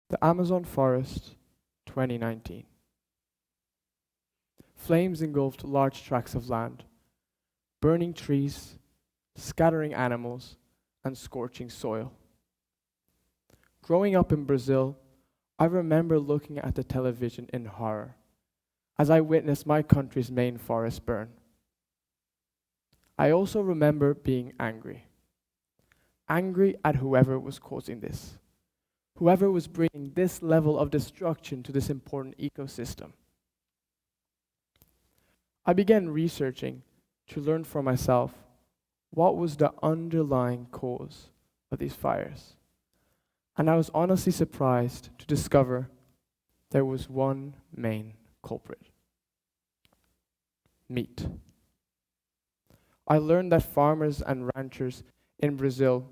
The Amazon Forest, 2019. Flames engulfed large tracts of land, burning trees, scattering animals, and scorching soil. Growing up in Brazil, I remember looking at the television in horror as I witnessed my country's main forest burn. I also remember being angry at whoever was causing this, whoever was bringing this level of destruction to this important ecosystem. I began researching to learn for myself what was the underlying cause of these fires. And I was honestly surprised to discover there was one main culprit: meat. I learned that farmers and ranchers in Brazil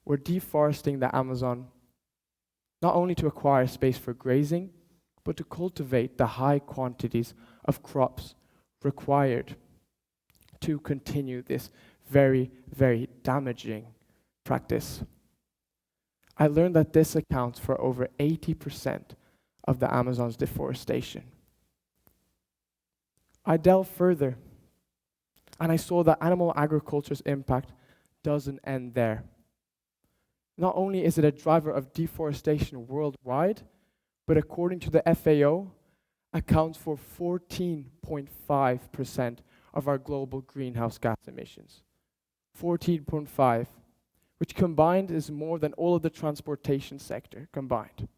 were deforesting the Amazon not only to acquire space for grazing, but to cultivate the high quantities of crops required to continue this very, very damaging practice. I learned that this accounts for over 80% of the Amazon's deforestation. I delved further and I saw that animal agriculture's impact doesn't end there. Not only is it a driver of deforestation worldwide, but according to the FAO, accounts for 14.5% of our global greenhouse gas emissions. 14.5, which combined is more than all of the transportation sector combined.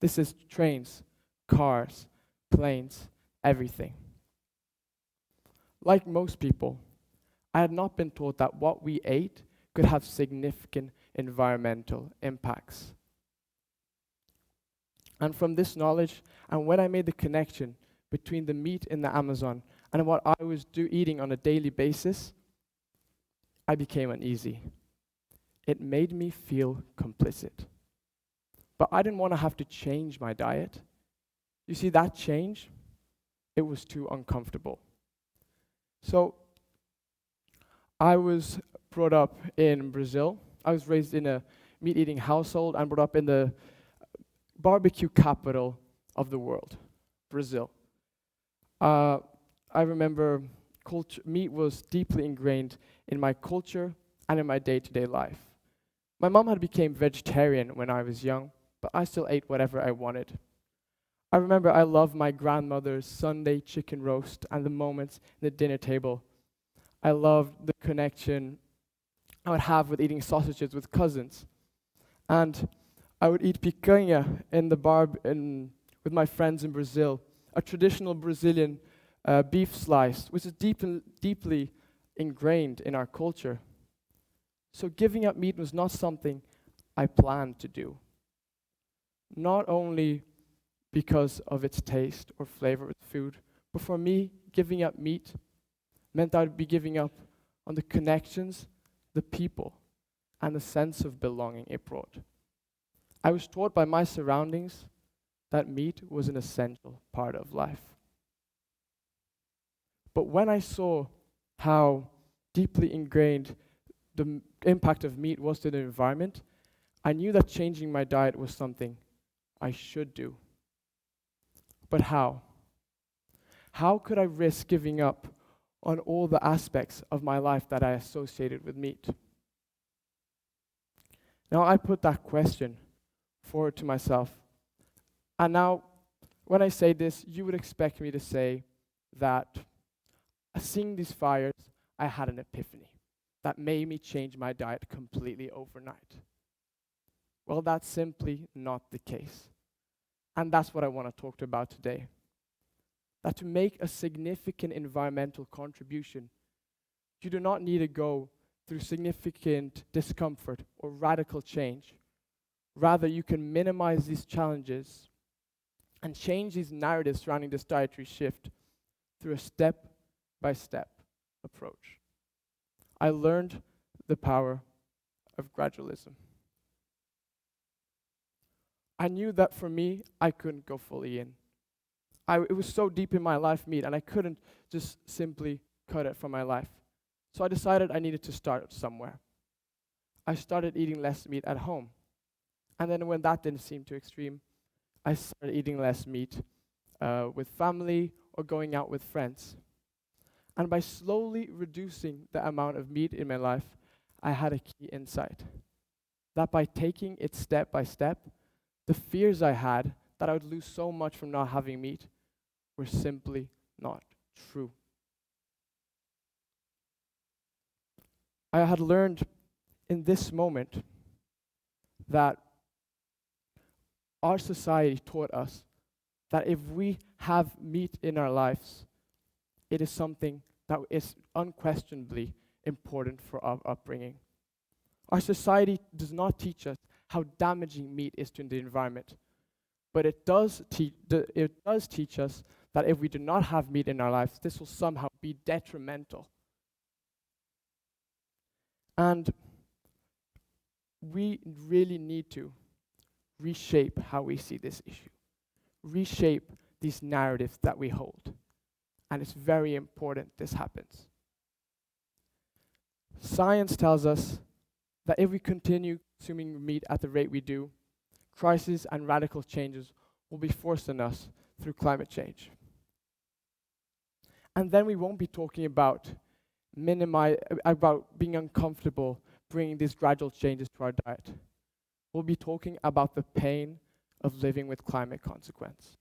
This is trains, cars, planes, everything. Like most people, I had not been taught that what we ate could have significant environmental impacts. And from this knowledge, and when I made the connection between the meat in the Amazon and what I was eating on a daily basis, I became uneasy. It made me feel complicit. But I didn't want to have to change my diet. You see, that change, it was too uncomfortable. So I was brought up in Brazil. I was raised in a meat-eating household and brought up in the barbecue capital of the world, Brazil. I remember meat was deeply ingrained in my culture and in my day-to-day life. My mom had become vegetarian when I was young, but I still ate whatever I wanted. I remember I loved my grandmother's Sunday chicken roast and the moments at the dinner table. I loved the connection I would have with eating sausages with cousins. And I would eat picanha in the bar with my friends in Brazil, a traditional Brazilian beef slice, which is deeply ingrained in our culture. So giving up meat was not something I planned to do. Not only because of its taste or flavor with food, but for me, giving up meat meant I would be giving up on the connections, the people, and the sense of belonging it brought. I was taught by my surroundings that meat was an essential part of life. But when I saw how deeply ingrained the impact of meat was to the environment, I knew that changing my diet was something I should do. But how? How could I risk giving up on all the aspects of my life that I associated with meat? Now I put that question forward to myself. And now, when I say this, you would expect me to say that seeing these fires, I had an epiphany that made me change my diet completely overnight. Well, that's simply not the case. And that's what I want to talk about today. That to make a significant environmental contribution, you do not need to go through significant discomfort or radical change. Rather, you can minimize these challenges and change these narratives surrounding this dietary shift through a step-by-step approach. I learned the power of gradualism. I knew that for me, I couldn't go fully in. It was so deep in my life, meat, and I couldn't just simply cut it from my life. So I decided I needed to start somewhere. I started eating less meat at home. And then when that didn't seem too extreme, I started eating less meat with family or going out with friends. And by slowly reducing the amount of meat in my life, I had a key insight that by taking it step by step, the fears I had that I would lose so much from not having meat were simply not true. I had learned in this moment that our society taught us that if we have meat in our lives, it is something that is unquestionably important for our upbringing. Our society does not teach us how damaging meat is to the environment, but it does teach us that if we do not have meat in our lives, this will somehow be detrimental. And we really need to reshape how we see this issue, reshape these narratives that we hold. And it's very important this happens. Science tells us that if we continue consuming meat at the rate we do, crises and radical changes will be forced on us through climate change. And then we won't be talking about being uncomfortable bringing these gradual changes to our diet. We'll be talking about the pain of living with climate consequence,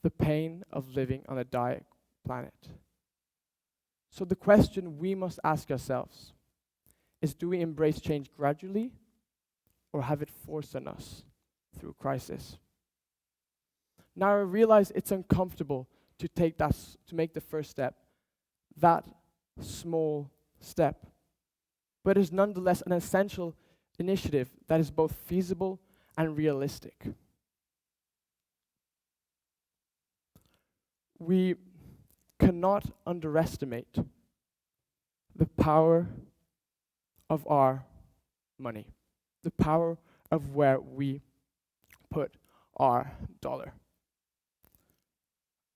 the pain of living on a diet planet. So the question we must ask ourselves is, do we embrace change gradually or have it forced on us through crisis? Now I realize it's uncomfortable to make the first step, that small step, but is nonetheless an essential initiative that is both feasible and realistic. We cannot underestimate the power of our money, the power of where we put our dollar.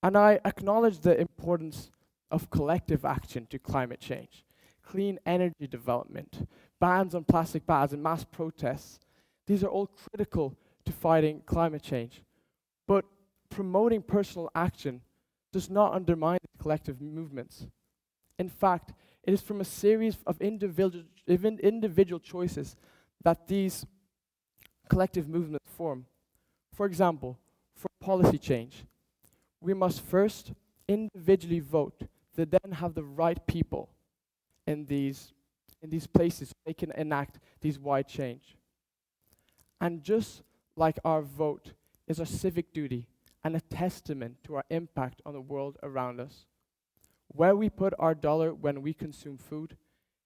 And I acknowledge the importance of collective action to climate change, clean energy development, bans on plastic bags, and mass protests. These are all critical to fighting climate change. But promoting personal action does not undermine the collective movements. In fact, it is from a series of individual choices that these collective movements form. For example, for policy change, we must first individually vote to then have the right people in these places so they can enact these wide change. And just like our vote is our civic duty and a testament to our impact on the world around us, where we put our dollar when we consume food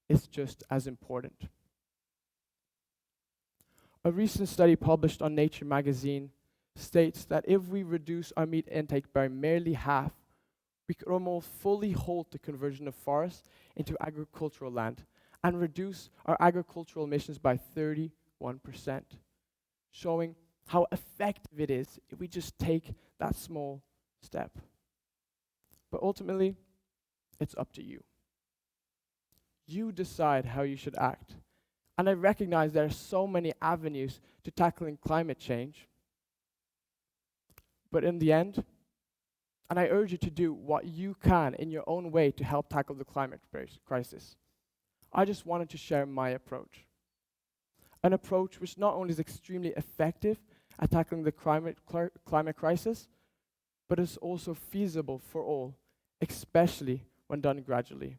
is just as important. A recent study published on Nature magazine states that if we reduce our meat intake by merely half, we could almost fully halt the conversion of forests into agricultural land and reduce our agricultural emissions by 31%, showing how effective it is if we just take that small step. But ultimately, it's up to you. You decide how you should act. And I recognize there are so many avenues to tackling climate change. But in the end, and I urge you to do what you can in your own way to help tackle the climate crisis. I just wanted to share my approach. An approach which not only is extremely effective at tackling the climate crisis, but is also feasible for all, especially when done gradually.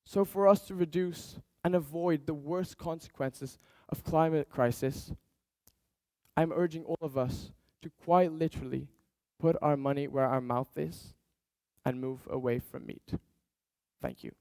So for us to reduce and avoid the worst consequences of climate crisis, I'm urging all of us to quite literally put our money where our mouth is and move away from meat. Thank you.